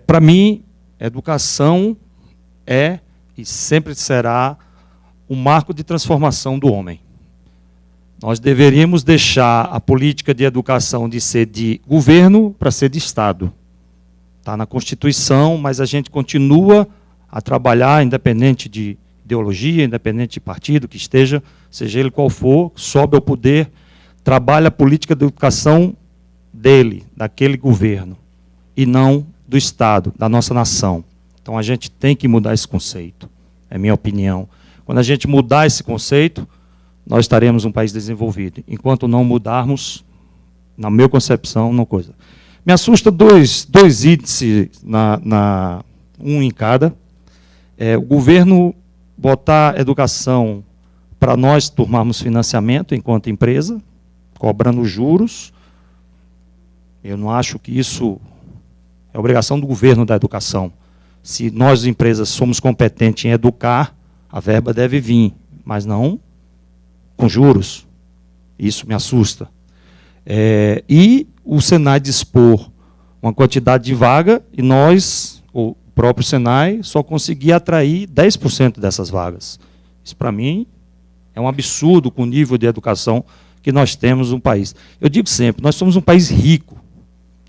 Para mim, educação é e sempre será um marco de transformação do homem. Nós deveríamos deixar a política de educação de ser de governo para ser de Estado. Está na Constituição, mas a gente continua a trabalhar, independente de ideologia, independente de partido que esteja, seja ele qual for, sobe ao poder, trabalha a política de educação dele, daquele governo, e não do Estado, da nossa nação. Então a gente tem que mudar esse conceito, é minha opinião. Quando a gente mudar esse conceito, nós estaremos um país desenvolvido. Enquanto não mudarmos, na minha concepção, não coisa. Me assusta dois índices, um em cada. O governo botar educação para nós tomarmos financiamento enquanto empresa, cobrando juros. Eu não acho que isso é obrigação do governo da educação. Se nós, empresas, somos competentes em educar, a verba deve vir, mas não com juros. Isso me assusta. E o Senai dispor uma quantidade de vaga e nós, o próprio Senai, só conseguir atrair 10% dessas vagas. Isso, para mim, é um absurdo com o nível de educação que nós temos no país. Eu digo sempre, nós somos um país rico.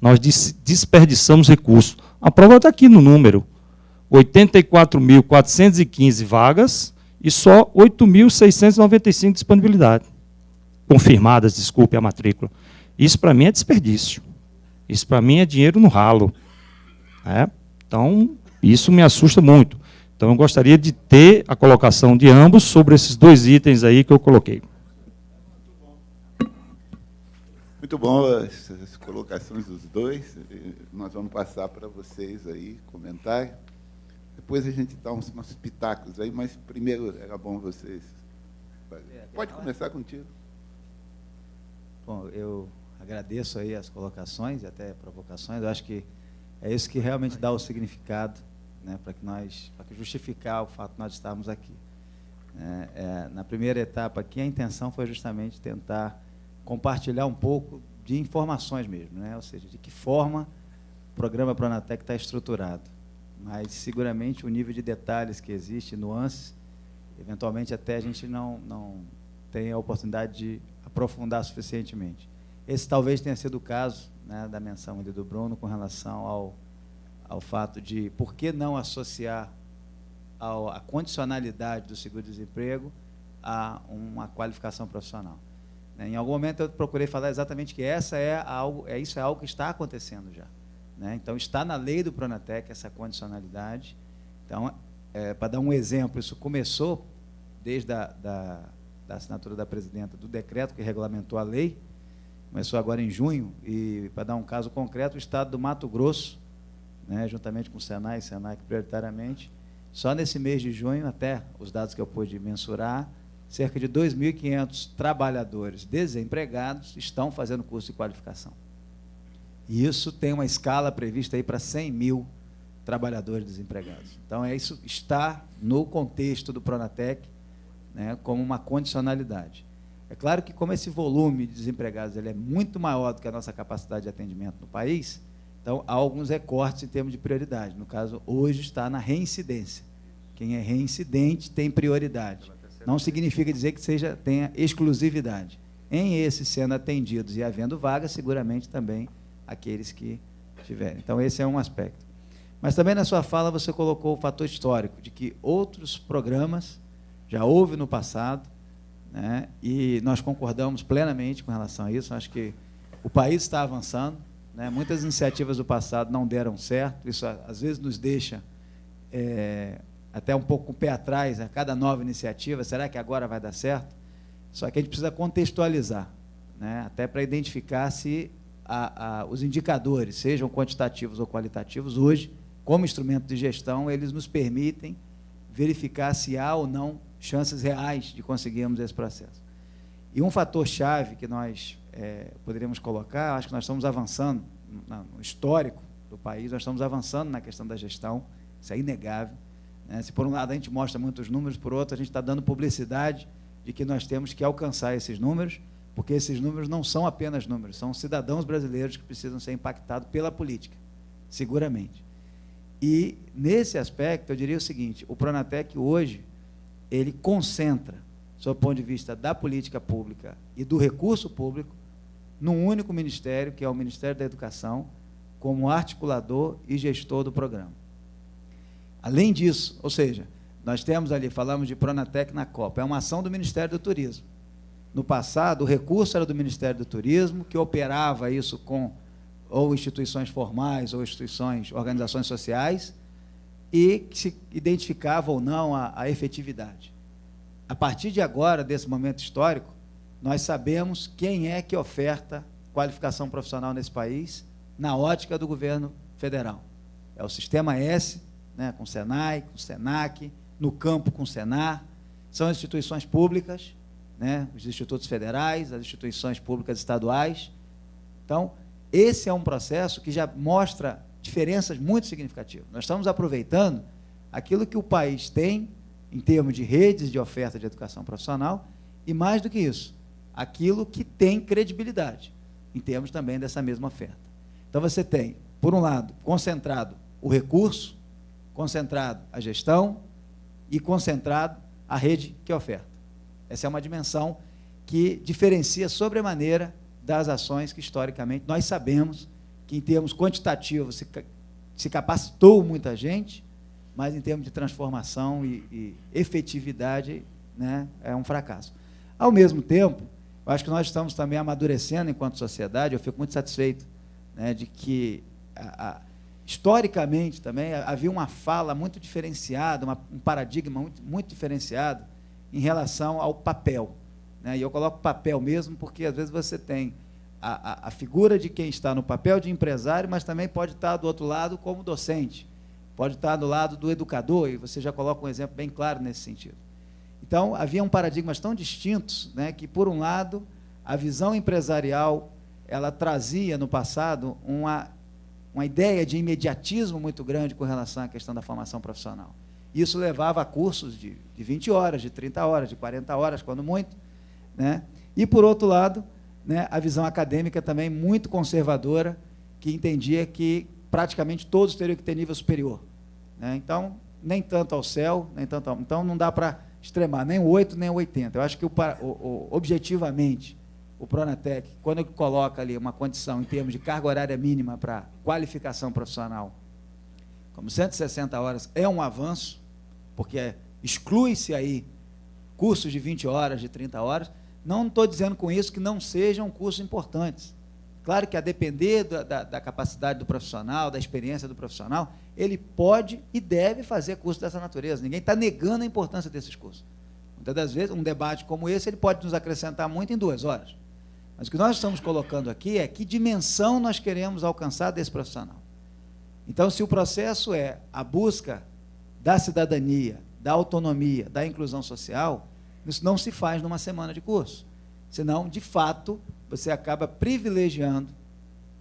Nós desperdiçamos recursos. A prova está aqui no número. 84.415 vagas e só 8.695 disponibilidade. Confirmadas, desculpe a matrícula. Isso, para mim, é desperdício. Isso, para mim, é dinheiro no ralo. Então, isso me assusta muito. Então, eu gostaria de ter a colocação de ambos sobre esses dois itens aí que eu coloquei. Muito bom as colocações dos dois. Nós vamos passar para vocês aí comentar. Depois a gente dá uns pitacos aí, mas primeiro era bom vocês. Pode começar contigo. Bom, eu agradeço aí as colocações e até provocações. Eu acho que é isso que realmente dá o significado, né, para que justificar o fato de nós estarmos aqui. Na primeira etapa aqui, a intenção foi justamente tentar compartilhar um pouco de informações mesmo, né? Ou seja, de que forma o programa Pronatec está estruturado. Mas, seguramente, o nível de detalhes que existe, nuances, eventualmente até a gente não tem a oportunidade de aprofundar suficientemente. Esse talvez tenha sido o caso, né, da menção ali do Bruno com relação ao fato de por que não associar a condicionalidade do seguro-desemprego a uma qualificação profissional. Em algum momento eu procurei falar exatamente que isso é algo que está acontecendo já. Então, está na lei do Pronatec essa condicionalidade. Então, para dar um exemplo, isso começou desde da assinatura da presidenta do decreto que regulamentou a lei, começou agora em junho, e, para dar um caso concreto, o Estado do Mato Grosso, né, juntamente com o Senai prioritariamente, só nesse mês de junho, até os dados que eu pude mensurar, cerca de 2.500 trabalhadores desempregados estão fazendo curso de qualificação. E isso tem uma escala prevista aí para 100 mil trabalhadores desempregados. Então, isso está no contexto do Pronatec, né, como uma condicionalidade. É claro que, como esse volume de desempregados ele é muito maior do que a nossa capacidade de atendimento no país, então há alguns recortes em termos de prioridade. No caso, hoje está na reincidência. Quem é reincidente tem prioridade. Não significa dizer que tenha exclusividade. Em esses sendo atendidos e havendo vaga, seguramente também aqueles que tiverem. Então, esse é um aspecto. Mas também na sua fala você colocou o fator histórico, de que outros programas já houve no passado, né, e nós concordamos plenamente com relação a isso. Acho que o país está avançando, né, muitas iniciativas do passado não deram certo, isso às vezes nos deixa até um pouco com o pé atrás, a cada nova iniciativa, será que agora vai dar certo? Só que a gente precisa contextualizar, né, até para identificar se os indicadores, sejam quantitativos ou qualitativos, hoje, como instrumento de gestão, eles nos permitem verificar se há ou não chances reais de conseguirmos esse processo. E um fator-chave que nós poderíamos colocar, acho que nós estamos avançando, no histórico do país, nós estamos avançando na questão da gestão, isso é inegável. Se por um lado a gente mostra muitos números, por outro a gente está dando publicidade de que nós temos que alcançar esses números, porque esses números não são apenas números, são cidadãos brasileiros que precisam ser impactados pela política. seguramente. E, nesse aspecto, eu diria o seguinte, o Pronatec hoje, ele concentra, sob o ponto de vista da política pública e do recurso público, num único ministério, que é o Ministério da Educação, como articulador e gestor do programa. Além disso, ou seja, nós temos ali, falamos de Pronatec na Copa, é uma ação do Ministério do Turismo. No passado, o recurso era do Ministério do Turismo, que operava isso com ou instituições formais, ou instituições, organizações sociais, e que se identificava ou não a efetividade. A partir de agora, desse momento histórico, nós sabemos quem é que oferta qualificação profissional nesse país, na ótica do governo federal. É o Sistema S, né, com o Senai, com o Senac, no campo com o Senar, são instituições públicas, né, os institutos federais, as instituições públicas estaduais. Então, esse é um processo que já mostra diferenças muito significativas. Nós estamos aproveitando aquilo que o país tem em termos de redes de oferta de educação profissional e, mais do que isso, aquilo que tem credibilidade, em termos também dessa mesma oferta. Então, você tem, por um lado, concentrado o recurso, concentrado a gestão e concentrado a rede que oferta. Essa é uma dimensão que diferencia sobremaneira das ações que, historicamente, nós sabemos que, em termos quantitativos, se capacitou muita gente, mas, em termos de transformação e efetividade, né, é um fracasso. Ao mesmo tempo, eu acho que nós estamos também amadurecendo enquanto sociedade, eu fico muito satisfeito, né, de que, historicamente, também havia uma fala muito diferenciada, um paradigma muito diferenciado em relação ao papel. Né? E eu coloco papel mesmo porque, às vezes, você tem a figura de quem está no papel de empresário, mas também pode estar do outro lado como docente, pode estar do lado do educador, e você já coloca um exemplo bem claro nesse sentido. Então, haviam paradigmas tão distintos, né, que, por um lado, a visão empresarial, ela trazia, no passado, uma ideia de imediatismo muito grande com relação à questão da formação profissional. Isso levava a cursos de 20 horas, de 30 horas, de 40 horas, quando muito, né? E, por outro lado, né, a visão acadêmica também muito conservadora, que entendia que praticamente todos teriam que ter nível superior. Né? Então, nem tanto ao céu, nem tanto ao... Então, não dá para extremar, nem o 8, nem o 80. Eu acho que, objetivamente, o Pronatec, quando ele coloca ali uma condição em termos de carga horária mínima para qualificação profissional, como 160 horas, é um avanço, porque exclui-se aí cursos de 20 horas, de 30 horas. Não estou dizendo com isso que não sejam cursos importantes. Claro que, a depender da capacidade do profissional, da experiência do profissional, ele pode e deve fazer cursos dessa natureza. Ninguém está negando a importância desses cursos. Muitas das vezes, um debate como esse, ele pode nos acrescentar muito em 2 horas. Mas o que nós estamos colocando aqui é que dimensão nós queremos alcançar desse profissional. Então, se o processo é a busca da cidadania, da autonomia, da inclusão social, isso não se faz numa semana de curso. Senão, de fato, você acaba privilegiando,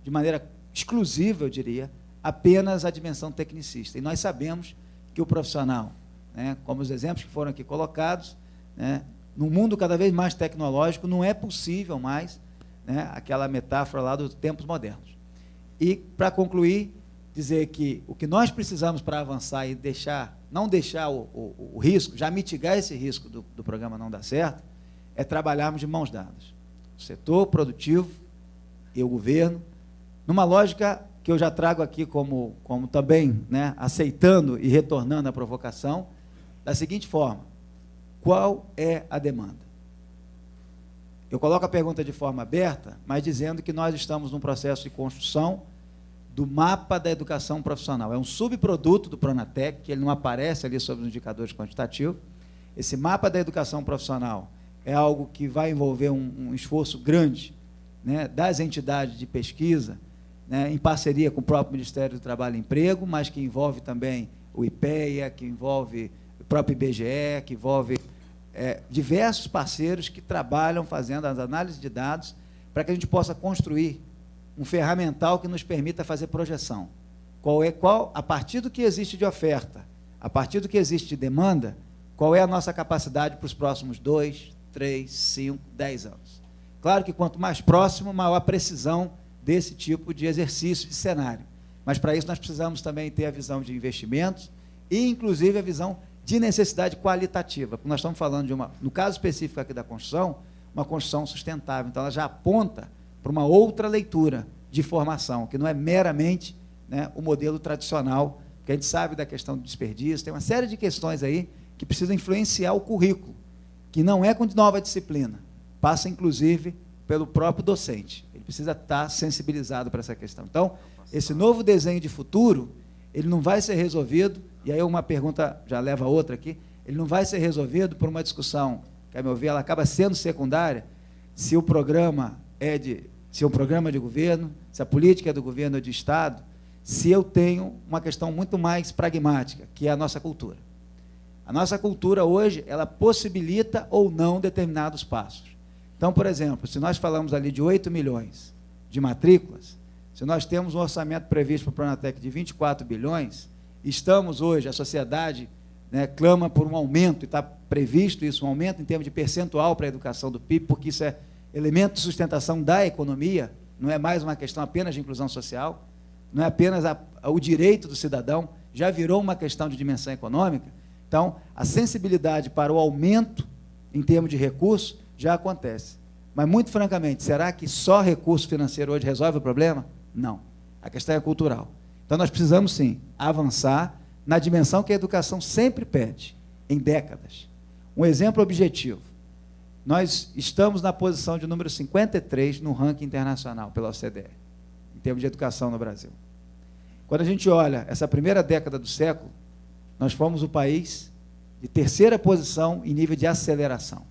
de maneira exclusiva, eu diria, apenas a dimensão tecnicista. E nós sabemos que o profissional, né, como os exemplos que foram aqui colocados, né, num mundo cada vez mais tecnológico, não é possível mais, né, aquela metáfora lá dos tempos modernos. E, para concluir, dizer que o que nós precisamos para avançar e não deixar o risco, já mitigar esse risco do programa não dar certo, é trabalharmos de mãos dadas. O setor produtivo e o governo, numa lógica que eu já trago aqui como também, né, aceitando e retornando à provocação, da seguinte forma: qual é a demanda? Eu coloco a pergunta de forma aberta, mas dizendo que nós estamos num processo de construção do mapa da educação profissional. É um subproduto do Pronatec, que ele não aparece ali sobre os indicadores quantitativos. Esse mapa da educação profissional é algo que vai envolver um esforço grande, né, das entidades de pesquisa, né, em parceria com o próprio Ministério do Trabalho e Emprego, mas que envolve também o IPEA, que envolve o próprio IBGE, que envolve diversos parceiros que trabalham fazendo as análises de dados para que a gente possa construir um ferramental que nos permita fazer projeção. A partir do que existe de oferta, a partir do que existe de demanda, qual é a nossa capacidade para os próximos 2, 3, 5, 10 anos. Claro que, quanto mais próximo, maior a precisão desse tipo de exercício de cenário. Mas, para isso, nós precisamos também ter a visão de investimentos e, inclusive, a visão de necessidade qualitativa. Porque nós estamos falando de no caso específico aqui da construção, uma construção sustentável. Então, ela já aponta para uma outra leitura de formação, que não é meramente, né, o modelo tradicional, porque a gente sabe da questão do desperdício, tem uma série de questões aí que precisam influenciar o currículo, que não é com nova disciplina, passa, inclusive, pelo próprio docente. Ele precisa estar sensibilizado para essa questão. Então, esse novo desenho de futuro, ele não vai ser resolvido, e aí uma pergunta já leva a outra aqui, ele não vai ser resolvido por uma discussão, que, a meu ver, ela acaba sendo secundária, se o programa se é um programa de governo, se a política é do governo ou de Estado, se eu tenho uma questão muito mais pragmática, que é a nossa cultura. A nossa cultura hoje, ela possibilita ou não determinados passos. Então, por exemplo, se nós falamos ali de 8 milhões de matrículas, se nós temos um orçamento previsto para o Pronatec de 24 bilhões, estamos hoje, a sociedade, né, clama por um aumento, e está previsto isso, um aumento em termos de percentual para a educação do PIB, porque isso é elemento de sustentação da economia, não é mais uma questão apenas de inclusão social, não é apenas o direito do cidadão, já virou uma questão de dimensão econômica. Então, a sensibilidade para o aumento em termos de recursos já acontece. Mas, muito francamente, será que só recurso financeiro hoje resolve o problema? Não. A questão é cultural. Então, nós precisamos, sim, avançar na dimensão que a educação sempre pede, em décadas. Um exemplo objetivo. Nós estamos na posição de número 53 no ranking internacional pela OCDE, em termos de educação no Brasil. Quando a gente olha essa primeira década do século, nós fomos o país de terceira posição em nível de aceleração.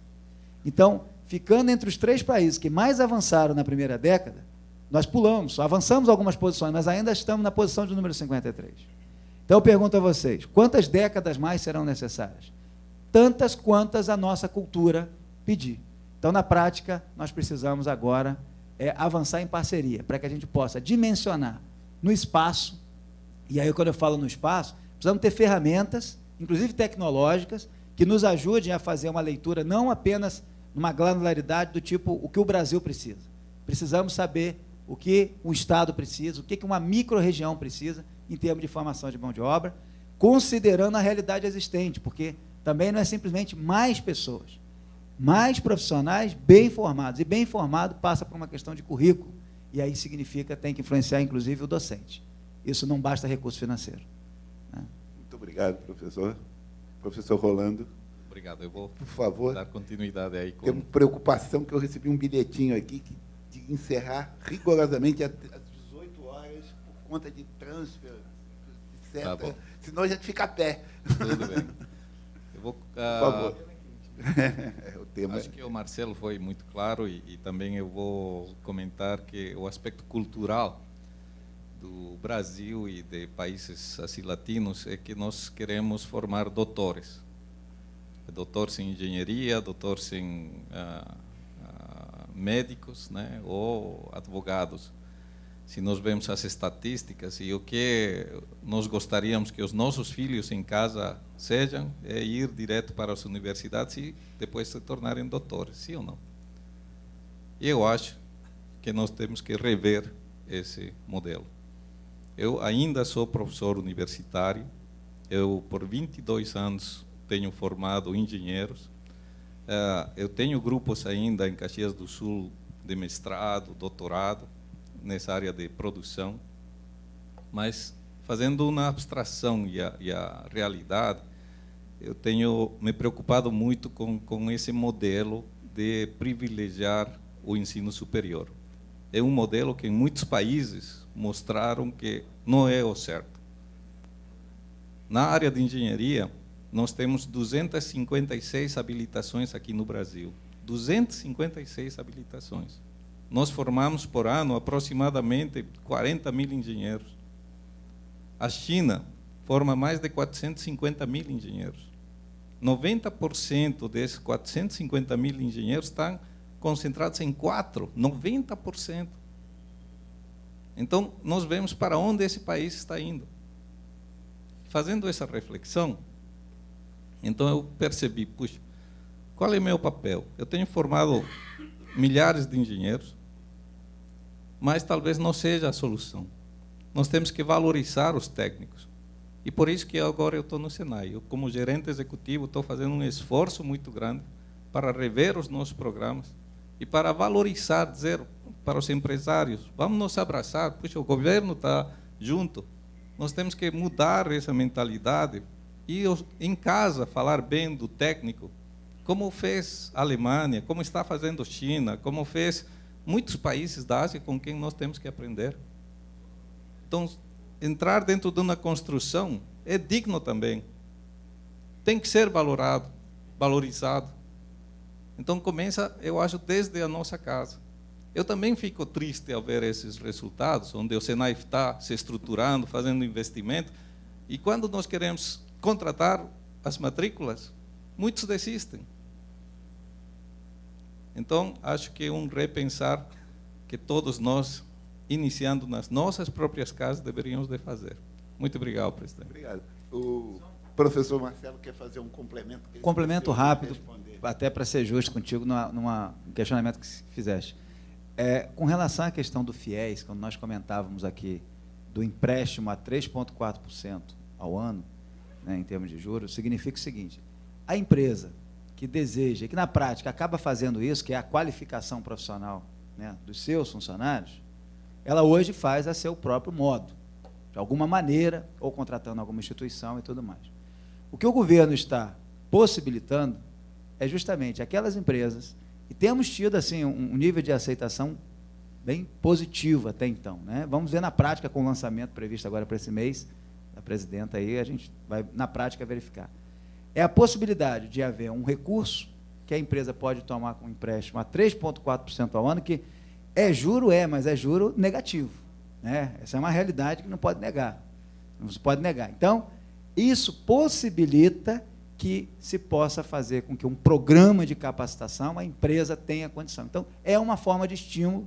Então, ficando entre os 3 países que mais avançaram na primeira década, nós pulamos, avançamos algumas posições, mas ainda estamos na posição de número 53. Então, eu pergunto a vocês, quantas décadas mais serão necessárias? Tantas quantas a nossa cultura pedir. Então, na prática, nós precisamos agora avançar em parceria, para que a gente possa dimensionar no espaço, e aí, quando eu falo no espaço, precisamos ter ferramentas, inclusive tecnológicas, que nos ajudem a fazer uma leitura não apenas numa granularidade do tipo o que o Brasil precisa. Precisamos saber o que o Estado precisa, o que uma micro-região precisa em termos de formação de mão de obra, considerando a realidade existente, porque também não é simplesmente mais pessoas, mais profissionais bem formados, e bem informado passa por uma questão de currículo, e aí significa tem que influenciar, inclusive, o docente. Isso não basta recurso financeiro. Muito obrigado, professor. Professor Rolando. Obrigado. Eu vou, por favor, dar continuidade aí. Tenho preocupação que eu recebi um bilhetinho aqui de encerrar rigorosamente às 18 horas por conta de transfer, etc. Tá, senão a gente fica a pé. Tudo bem. Eu vou, por favor. O tema. Acho que o Marcelo foi muito claro e também eu vou comentar que o aspecto cultural do Brasil e de países assim latinos é que nós queremos formar doutores. Doutores em engenharia, doutores em médicos, né, ou advogados. Se nós vemos as estatísticas e o que nós gostaríamos que os nossos filhos em casa sejam, é ir direto para as universidades e depois se tornarem doutores, sim ou não? Eu acho que nós temos que rever esse modelo. Eu ainda sou professor universitário, eu por 22 anos tenho formado engenheiros, eu tenho grupos ainda em Caxias do Sul de mestrado, doutorado, nessa área de produção, mas fazendo uma abstração e a realidade, eu tenho me preocupado muito com esse modelo de privilegiar o ensino superior. É um modelo que em muitos países mostraram que não é o certo. Na área de engenharia, nós temos 256 habilitações aqui no Brasil. 256 habilitações. Nós formamos por ano aproximadamente 40 mil engenheiros. A China forma mais de 450 mil engenheiros. 90% desses 450 mil engenheiros estão concentrados em 4, 90%. Então, nós vemos para onde esse país está indo. Fazendo essa reflexão, então eu percebi, puxa, qual é o meu papel? Eu tenho formado milhares de engenheiros, mas talvez não seja a solução. nós temos que valorizar os técnicos. E por isso que agora eu estou no Senai. Eu, como gerente executivo, estou fazendo um esforço muito grande para rever os nossos programas e para valorizar, dizer para os empresários, vamos nos abraçar, puxa, o governo está junto, nós temos que mudar essa mentalidade e em casa falar bem do técnico, como fez a Alemanha, como está fazendo a China, como fez muitos países da Ásia com quem nós temos que aprender. Então, entrar dentro de uma construção é digno também. Tem que ser valorado, valorizado. Então, começa, eu acho, desde a nossa casa. Eu também fico triste ao ver esses resultados, onde o Senai está se estruturando, fazendo investimento, e quando nós queremos contratar as matrículas, muitos desistem. Então, acho que é um repensar que todos nós, iniciando nas nossas próprias casas, deveríamos de fazer. Muito obrigado, presidente. Obrigado. O professor Marcelo quer fazer um complemento. Complemento rápido, até para ser justo contigo, num questionamento que fizeste. Com relação à questão do FIES, quando nós comentávamos aqui do empréstimo a 3,4% ao ano, né, em termos de juros, significa o seguinte: a empresa que deseja, que na prática acaba fazendo isso, que é a qualificação profissional, né, dos seus funcionários, ela hoje faz a seu próprio modo, de alguma maneira, ou contratando alguma instituição e tudo mais. O que o governo está possibilitando é justamente aquelas empresas, e temos tido assim, um nível de aceitação bem positivo até então, né? Vamos ver na prática, com o lançamento previsto agora para esse mês, da presidenta aí, a gente vai na prática verificar. É a possibilidade de haver um recurso que a empresa pode tomar com empréstimo a 3,4% ao ano, que é juro, mas é juro negativo, né? Essa é uma realidade que não pode negar. Não se pode negar. Então, isso possibilita que se possa fazer com que um programa de capacitação a empresa tenha condição. Então, é uma forma de estímulo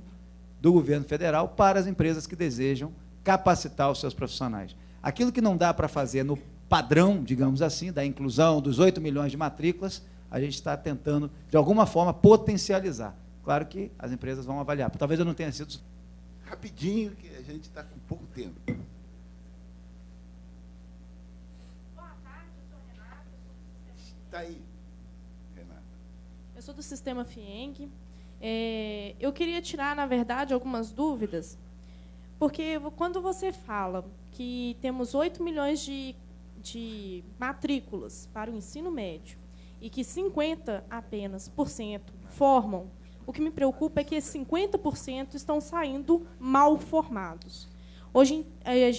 do governo federal para as empresas que desejam capacitar os seus profissionais. Aquilo que não dá para fazer no padrão, digamos assim, da inclusão dos 8 milhões de matrículas, a gente está tentando, de alguma forma, potencializar. Claro que as empresas vão avaliar. Talvez eu não tenha sido... Rapidinho, que a gente está com pouco tempo. Boa tarde, eu sou a Renata. Está aí, Renata. Eu sou do Sistema FIENG. Eu queria tirar, na verdade, algumas dúvidas, porque quando você fala que temos 8 milhões de matrículas para o ensino médio e que 50% apenas formam, o que me preocupa é que esses 50% estão saindo mal formados. Hoje a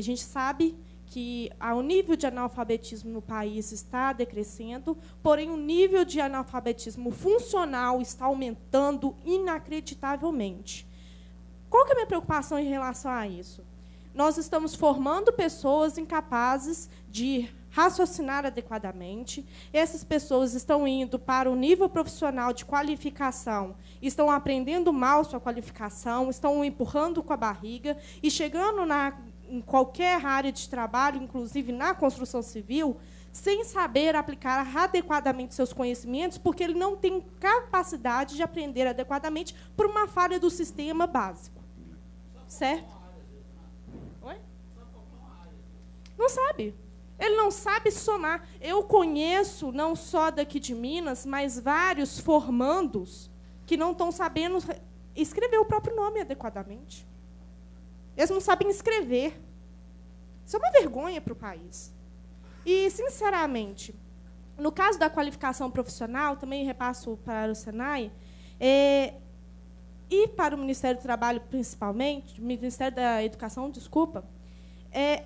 gente sabe que o nível de analfabetismo no país está decrescendo, porém o nível de analfabetismo funcional está aumentando inacreditavelmente. Qual que é a minha preocupação em relação a isso? Nós estamos formando pessoas incapazes de raciocinar adequadamente. Essas pessoas estão indo para o nível profissional de qualificação, estão aprendendo mal sua qualificação, estão empurrando com a barriga e chegando em qualquer área de trabalho, inclusive na construção civil, sem saber aplicar adequadamente seus conhecimentos, porque ele não tem capacidade de aprender adequadamente por uma falha do sistema básico. Certo? Oi? Não sabe. Ele não sabe somar. Eu conheço, não só daqui de Minas, mas vários formandos que não estão sabendo escrever o próprio nome adequadamente. Eles não sabem escrever. Isso é uma vergonha para o país. E, sinceramente, no caso da qualificação profissional, também repasso para o Senai, e para o Ministério do Trabalho, principalmente, Ministério da Educação, desculpa,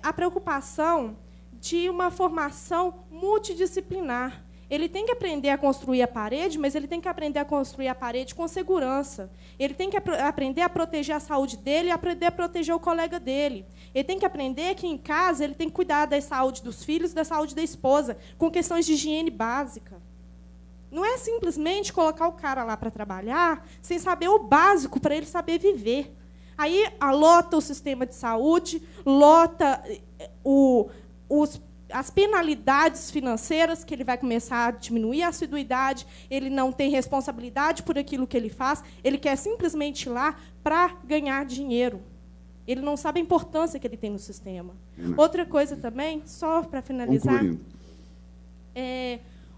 a preocupação de uma formação multidisciplinar. Ele tem que aprender a construir a parede, mas ele tem que aprender a construir a parede com segurança. Ele tem que aprender a proteger a saúde dele e aprender a proteger o colega dele. Ele tem que aprender que, em casa, ele tem que cuidar da saúde dos filhos e da saúde da esposa, com questões de higiene básica. Não é simplesmente colocar o cara lá para trabalhar sem saber o básico para ele saber viver. Aí lota o sistema de saúde, lota as penalidades financeiras, que ele vai começar a diminuir a assiduidade, ele não tem responsabilidade por aquilo que ele faz, ele quer simplesmente ir lá para ganhar dinheiro. Ele não sabe a importância que ele tem no sistema. Outra coisa também, só para finalizar, Concluindo.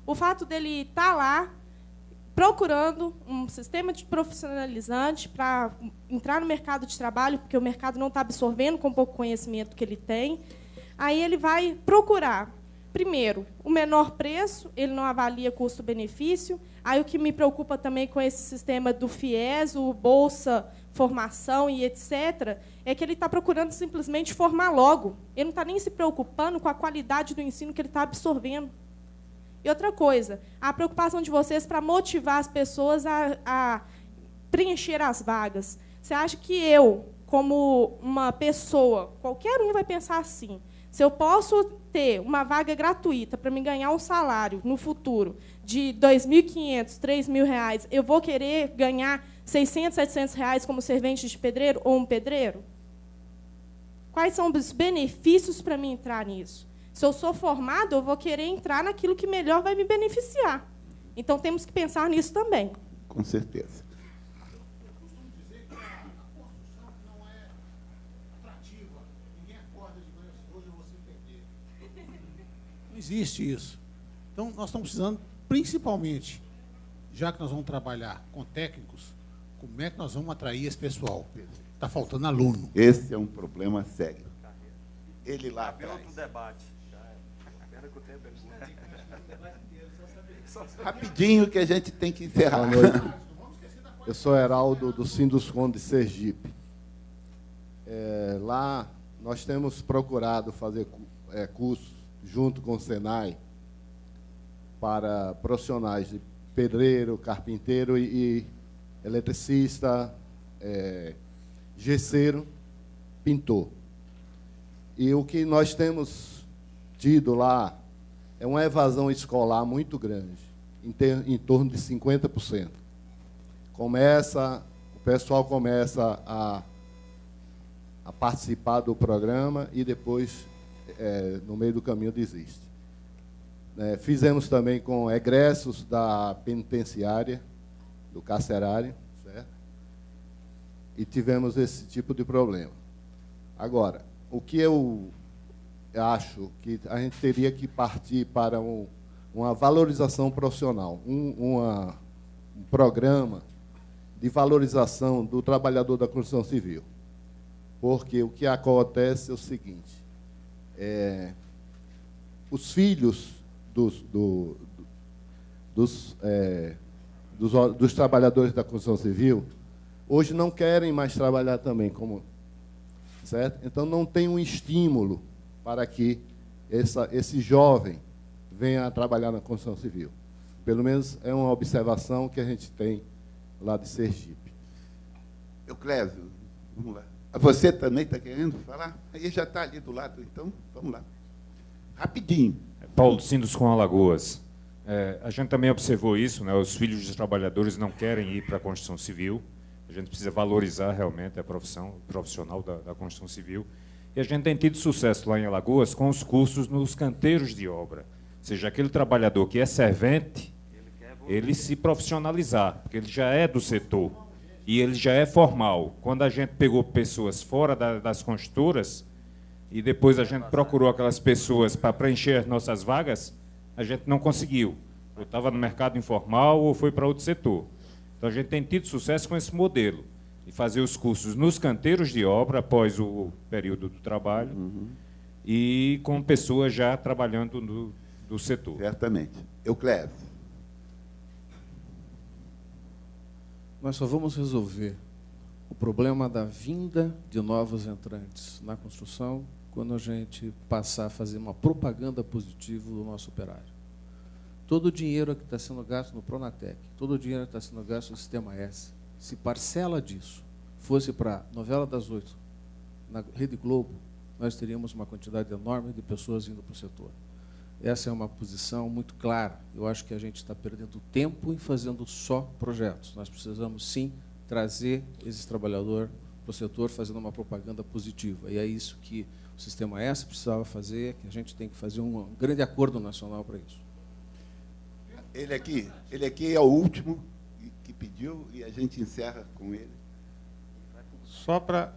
O fato dele estar lá procurando um sistema de profissionalizante para entrar no mercado de trabalho, porque o mercado não está absorvendo com o pouco conhecimento que ele tem. Aí ele vai procurar, primeiro, o menor preço, ele não avalia custo-benefício. Aí o que me preocupa também com esse sistema do FIES, o Bolsa Formação e etc., é que ele está procurando simplesmente formar logo. Ele não está nem se preocupando com a qualidade do ensino que ele está absorvendo. E outra coisa, a preocupação de vocês para motivar as pessoas a preencher as vagas. Você acha que eu, como uma pessoa, qualquer um vai pensar assim, se eu posso ter uma vaga gratuita para me ganhar um salário no futuro de R$ 2.500, R$ 3.000, eu vou querer ganhar R$ 600, R$ 700 como servente de pedreiro ou um pedreiro? Quais são os benefícios para mim entrar nisso? Se eu sou formado, eu vou querer entrar naquilo que melhor vai me beneficiar. Então, temos que pensar nisso também. Com certeza. Eu costumo dizer que a construção não é atrativa. Ninguém acorda de manhã assim, hoje eu vou ser pedreiro. Não existe isso. Então, nós estamos precisando, principalmente, já que nós vamos trabalhar com técnicos, como é que nós vamos atrair esse pessoal? Está faltando aluno. Esse é um problema sério. Ele lá Abriu atrás. outro debate. Pena que o tempo é Rapidinho que a gente tem que encerrar. Boa noite. Eu sou Heraldo do Sinduscon de Sergipe. Lá nós temos procurado fazer cursos junto com o Senai para profissionais de pedreiro, carpinteiro e eletricista, gesseiro, pintor. E o que nós temos tido lá é uma evasão escolar muito grande, em torno de 50%. O pessoal começa a participar do programa e depois, no meio do caminho, desiste. Fizemos também com egressos da penitenciária, do carcerário, certo? E tivemos esse tipo de problema. Agora, o que eu acho que a gente teria que partir para uma valorização profissional, um programa de valorização do trabalhador da construção civil. Porque o que acontece é o seguinte, os filhos dos trabalhadores da construção civil hoje não querem mais trabalhar também, certo? Então, não tem um estímulo para que esse jovem venha a trabalhar na construção civil. Pelo menos é uma observação que a gente tem lá de Sergipe. Euclésio, vamos lá. Você também está querendo falar? Aí já está ali do lado, então vamos lá. Rapidinho. Paulo Sinduscon Alagoas. A gente também observou isso, né? Os filhos dos trabalhadores não querem ir para a construção civil. A gente precisa valorizar realmente a profissão profissional da construção civil. E a gente tem tido sucesso lá em Alagoas com os cursos nos canteiros de obra. Ou seja, aquele trabalhador que é servente, ele se profissionalizar, porque ele já é do setor e ele já é formal. Quando a gente pegou pessoas fora das construtoras e depois a gente procurou aquelas pessoas para preencher as nossas vagas, a gente não conseguiu. Ou estava no mercado informal ou foi para outro setor. Então, a gente tem tido sucesso com esse modelo, de fazer os cursos nos canteiros de obra, após o período do trabalho, e com pessoas já trabalhando do setor. Certamente. Euclésio. Nós só vamos resolver o problema da vinda de novos entrantes na construção quando a gente passar a fazer uma propaganda positiva do nosso operário. Todo o dinheiro que está sendo gasto no Pronatec, todo o dinheiro que está sendo gasto no Sistema S, se parcela disso fosse para a novela das 8, na Rede Globo, nós teríamos uma quantidade enorme de pessoas indo para o setor. Essa é uma posição muito clara. Eu acho que a gente está perdendo tempo em fazendo só projetos. Nós precisamos, sim, trazer esse trabalhador para o setor fazendo uma propaganda positiva. E é isso que o Sistema S precisava fazer, que a gente tem que fazer um grande acordo nacional para isso. Ele aqui é o último que pediu e a gente encerra com ele. Só para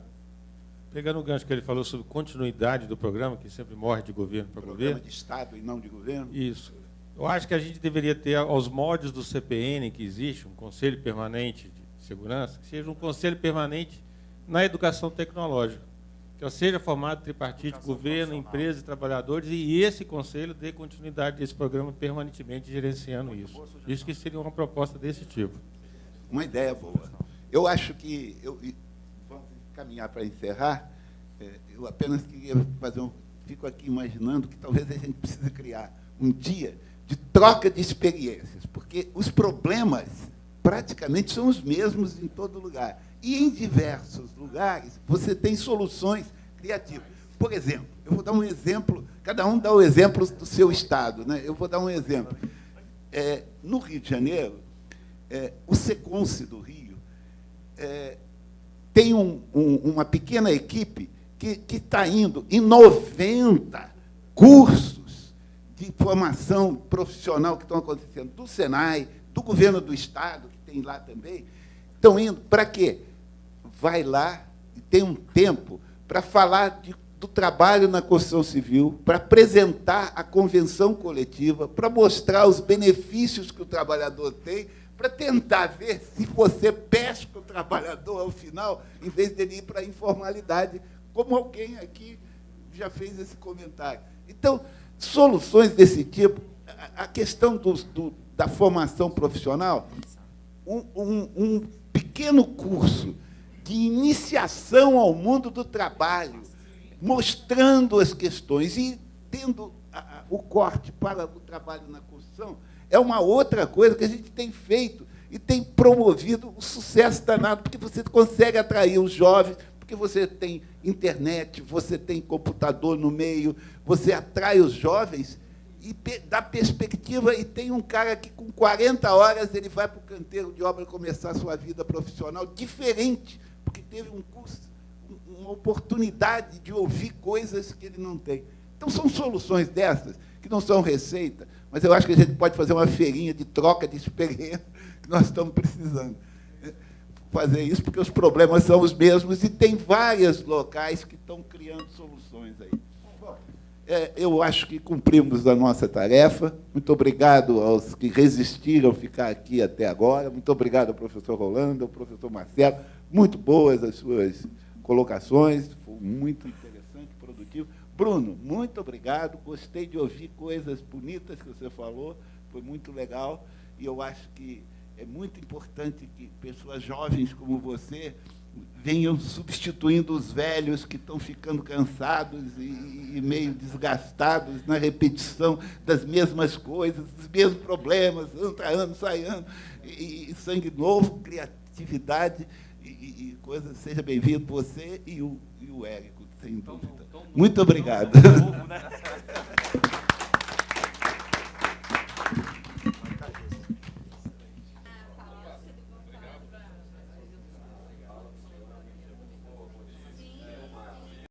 Pegando o gancho que ele falou sobre continuidade do programa, que sempre morre de governo para governo. Programa de Estado e não de governo. Isso. Eu acho que a gente deveria ter, aos moldes do CPN que existe, um Conselho Permanente de Segurança, que seja um Conselho Permanente na educação tecnológica, que seja formado tripartite, governo, empresa e trabalhadores, e esse Conselho dê continuidade desse programa permanentemente gerenciando isso. Isso que seria uma proposta desse tipo. Uma ideia boa. Eu acho que... vamos caminhar para encerrar. Eu apenas queria fazer fico aqui imaginando que talvez a gente precise criar um dia de troca de experiências, porque os problemas praticamente são os mesmos em todo lugar. E em diversos lugares você tem soluções criativas. Por exemplo, eu vou dar um exemplo, cada um dá o exemplo do seu estado, né? Eu vou dar um exemplo. No Rio de Janeiro, o Seconce do Rio tem uma pequena equipe que está indo em 90 cursos de formação profissional que estão acontecendo do Senai, do governo do Estado, que tem lá também, estão indo para quê? Vai lá e tem um tempo para falar do trabalho na construção civil, para apresentar a convenção coletiva, para mostrar os benefícios que o trabalhador tem, para tentar ver se você pesca o trabalhador ao final, em vez dele ir para a informalidade, como alguém aqui já fez esse comentário. Então, soluções desse tipo, a questão da formação profissional, um pequeno curso de iniciação ao mundo do trabalho, mostrando as questões e tendo o corte para o trabalho na construção, é uma outra coisa que a gente tem feito e tem promovido o sucesso danado, porque você consegue atrair os jovens, porque você tem internet, você tem computador no meio, você atrai os jovens e dá perspectiva, e tem um cara que, com 40 horas, ele vai para o canteiro de obra começar a sua vida profissional diferente, porque teve um curso, uma oportunidade de ouvir coisas que ele não tem. Então, são soluções dessas, que não são receita, mas eu acho que a gente pode fazer uma feirinha de troca de experiência, que nós estamos precisando. Fazer isso, porque os problemas são os mesmos e tem vários locais que estão criando soluções aí. Bom, eu acho que cumprimos a nossa tarefa. Muito obrigado aos que resistiram ficar aqui até agora. Muito obrigado ao professor Rolando, ao professor Marcelo. Muito boas as suas colocações, foi muito interessante, produtivo. Bruno, muito obrigado. Gostei de ouvir coisas bonitas que você falou, foi muito legal, e eu acho que é muito importante que pessoas jovens como você venham substituindo os velhos que estão ficando cansados e meio desgastados na repetição das mesmas coisas, dos mesmos problemas, entra ano, sai ano, e sangue novo, criatividade e coisas. Seja bem-vindo você e o Érico, sem dúvida. Muito obrigado.